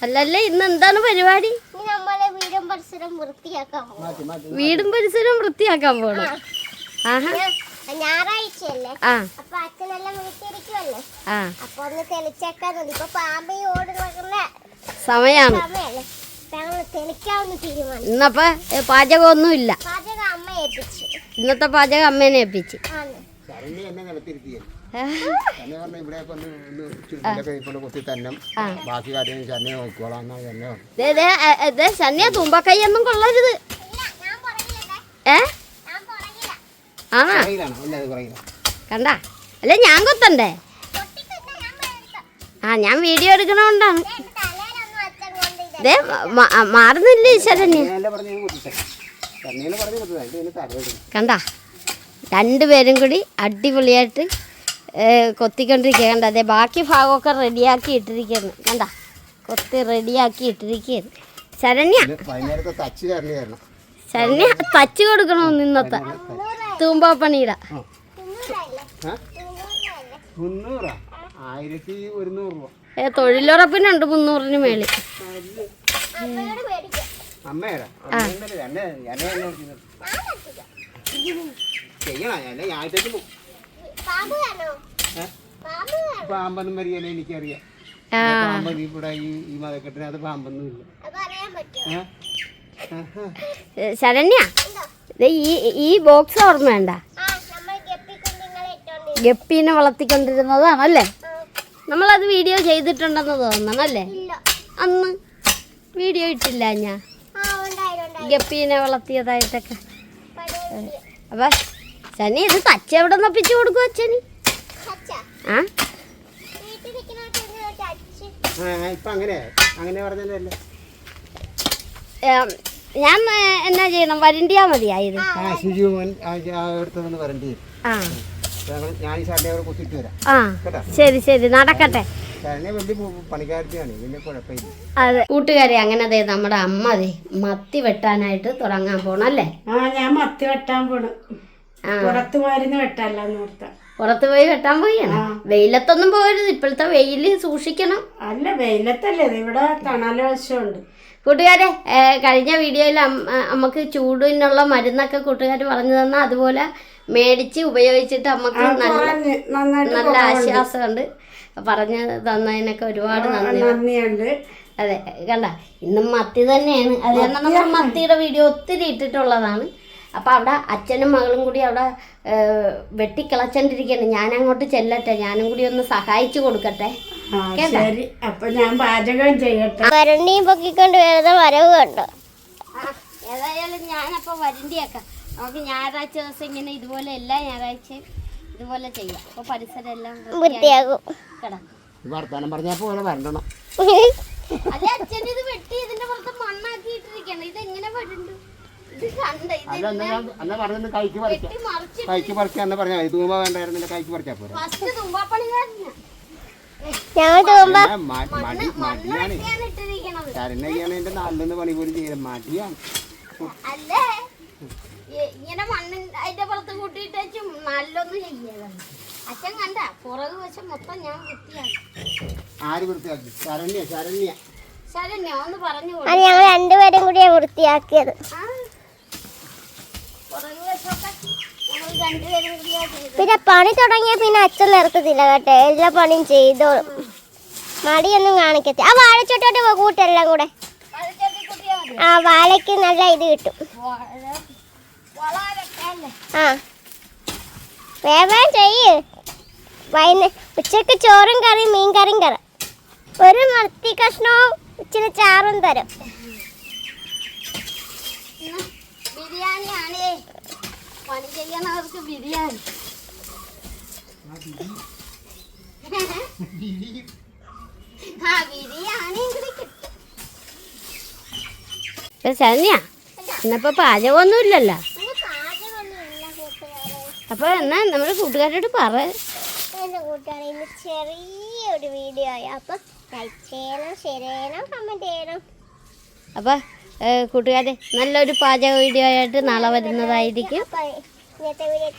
അല്ലല്ലേ ഇന്ന് എന്താണ് പരിപാടി? വീടും പരിസരവും വൃത്തിയാക്കാൻ പോകണം. ഞായറാഴ്ചയല്ലേ, അപ്പൊ അച്ഛനെല്ലാം വീട്ടിലിരിക്കുവല്ലേ, അപ്പൊ ഒന്ന് തെളിച്ചേക്കാന്നുണ്ട്. ഇപ്പൊ പാമ്പ് ഓടുന്ന സമയാണ്. തെളിക്കാവുന്ന തീരുമാനം. ഇന്നപ്പോ പാചകമൊന്നും ഇല്ല. പാചകം അമ്മ ഏൽപ്പിച്ചു. ഇന്നത്തെ പാചകം അമ്മേനെ ഏൽപ്പിച്ചു. ശന്യ തുമ്പക്കൈയൊന്നും കൊള്ളരുത്. കണ്ട അല്ലെ ഞാൻ കൊത്തണ്ടേ? ഞാൻ വീഡിയോ എടുക്കണോണ്ടാണ്. മാറുന്നില്ല ശരണ്യ. കണ്ട രണ്ടുപേരും കൂടി അടിപൊളിയായിട്ട് കൊത്തിക്കൊണ്ടിരിക്കുക. കണ്ട അതെ ബാക്കി ഭാഗമൊക്കെ റെഡിയാക്കി ഇട്ടിരിക്കുന്നു. കണ്ട കൊത്തി റെഡിയാക്കി ഇട്ടിരിക്കുകയാണ്. ശരണ്യ തച്ച് കൊടുക്കണമെന്ന് ഇന്നത്തെ തൂമ്പാപ്പണിയുടെ തൊഴിലുറപ്പിനുണ്ട് 300-ന് മേളിൽ. പാമ്പൊന്നും വരികയല്ല, എനിക്കറിയാം. ഇവിടെ ഈ മതക്കെട്ടിനകത്ത് പാമ്പൊന്നും ഇല്ല. ശരണ്യ ഈ ബോക്സ് ഓർമ്മ വേണ്ട? ഗപ്പീനെ വളർത്തിക്കൊണ്ടിരുന്നതാണല്ലേ? നമ്മളത് വീഡിയോ ചെയ്തിട്ടുണ്ടെന്ന് തോന്നണം അല്ലേ? അന്ന് വീഡിയോ ഇട്ടില്ല ഞാൻ ഗപ്പീനെ വളർത്തിയതായിട്ടൊക്കെ. അപ്പൊ ശനി ഇത് തച്ച എവിടെ നപ്പിച്ചു കൊടുക്കും അച്ഛന്? ഞാൻ എന്നാ ചെയ്യണം? വരണ്ടിയാ മതിയായത്. ശരി ശരി നടക്കട്ടെ. അതെ കൂട്ടുകാരെ, അങ്ങനെ അതെ നമ്മുടെ അമ്മ അതെ മത്തി വെട്ടാനായിട്ട് തുടങ്ങാൻ പോണല്ലേ? ഞാൻ മത്തി വെട്ടാൻ പോണം. പുറത്ത് പോയിരുന്ന് വെട്ടാല്ലെന്ന് ഓർത്ത. പുറത്ത് പോയി വെട്ടാൻ പോയാണ്. വെയിലത്തൊന്നും പോകരുത്, ഇപ്പോഴത്തെ വെയില് സൂക്ഷിക്കണം. അല്ല വെയിലത്തല്ലേ, ഇവിടെ തണലാവശ്യമുണ്ട്. കൂട്ടുകാരെ, കഴിഞ്ഞ വീഡിയോയിൽ അമ്മക്ക് ചൂടിനുള്ള മരുന്നൊക്കെ കൂട്ടുകാർ പറഞ്ഞു തന്നാൽ അതുപോലെ മേടിച്ച് ഉപയോഗിച്ചിട്ട് അമ്മക്ക് നല്ല ആശ്വാസമുണ്ട്. പറഞ്ഞു തന്നതിനൊക്കെ ഒരുപാട് നന്ദിയുണ്ട്. അതെ കണ്ട ഇന്നും മത്തി തന്നെയാണ്. അത് കാരണം നമ്മൾ മത്തിയുടെ വീഡിയോ ഒത്തിരി ഇട്ടിട്ടുള്ളതാണ്. അപ്പം അവിടെ അച്ഛനും മകളും കൂടി അവിടെ വെട്ടിക്കിളച്ചോണ്ടിരിക്കുകയാണ്. ഞാൻ അങ്ങോട്ട് ചെല്ലട്ടെ, ഞാനും കൂടി ഒന്ന് സഹായിച്ചു കൊടുക്കട്ടെ. അപ്പൊ ഞാൻ പാചകം ചെയ്യട്ടെ. വരണ്ടിയും പൊക്കിക്കൊണ്ട് വരുന്ന വരവ് കണ്ടോ? ഏതായാലും ഞാനപ്പോൾ വരണ്ടിയാക്കാം. നമുക്ക് ഞായറാഴ്ച ദിവസം ഇങ്ങനെ ഇതുപോലെ എല്ലാ ഞായറാഴ്ചയും ഇതുപോലെ ചെയ്യാം. അപ്പോൾ പരിസരം എല്ലാം വൃത്തിയാകും. വർത്താനം പറഞ്ഞാൽ പോലെ വരണ്ടണം. അല്ലെ അച്ഛൻ ഇത് വെട്ടി ഇതിന്റെ പുറത്ത് മണ്ണാക്കി ഇട്ടിരിക്കണം. ഇതെങ്ങനെ വരണ്ടു? കൈക്ക് പറിക്കാന്ന് പറഞ്ഞാൽ തൂമ്പ വേണ്ടായിരുന്നു. കൈക്ക് പറിച്ചാ പോരാ. ശരണ്യാണ് എന്റെ നാലിലൊന്ന് പണി പോലും ചെയ്ത മടിയാണ്. അല്ലേ ഇങ്ങനെ മണ്ണിൻ അതിന്റെ പുറത്ത് കൂട്ടിയിട്ട് നല്ലൊന്നും ചെയ്യണം. അച്ഛൻ കണ്ട പുറകു വശം മൊത്തം ഞാൻ വൃത്തിയാക്കി. ആര് വൃത്തിയാക്കി? ശരണ്യ ശരണ്യ ശരണ്യ ഒന്ന് പറഞ്ഞു. ഞങ്ങൾ രണ്ടുപേരും കൂടിയാ വൃത്തിയാക്കിയത്. പിന്നെ പണി തുടങ്ങിയ പിന്നെ അച്ഛൻ നിർത്തത്തില്ല കേട്ടോ, എല്ലാ പണിയും ചെയ്തോളും. മടിയൊന്നും കാണിക്കത്തില്ല. ആ വാഴച്ചോട്ടോട്ട് കൂട്ടെല്ലാം കൂടെ. ആ വാഴയ്ക്ക് നല്ല ഇത് കിട്ടും. വേഗം ചെയ്യ്. ഉച്ചക്ക് ചോറും കറിയും മീൻ കറിയും കറി, ഒരു മത്തി കഷ്ണവും ഇച്ചിരി ചാറും തരും. ബിരിയാണി ആണേ പണി ചെയ്യണവർക്ക് ബിരിയാണി. ബിരിയാണി ശരണ്യ ഇന്നിപ്പോ പാചകമൊന്നും ഇല്ലല്ലോ. അപ്പൊ എന്നാ നമ്മുടെ കൂട്ടുകാരോട് പറ. എൻ്റെ കൂട്ടുകാരെ ഇന്ന് ചെറിയൊരു വീഡിയോ ആയി. അപ്പൊ ലൈക്ക് ചെയ്യണം, ഷെയർ ചെയ്യണം, കമന്റ് ചെയ്യണം. അപ്പൊ കൂട്ടുകാരെ നല്ലൊരു പാചക വീഡിയോ ആയിട്ട് നാളെ വരുന്നതായിരിക്കും. ഇന്നത്തെ വീഡിയോ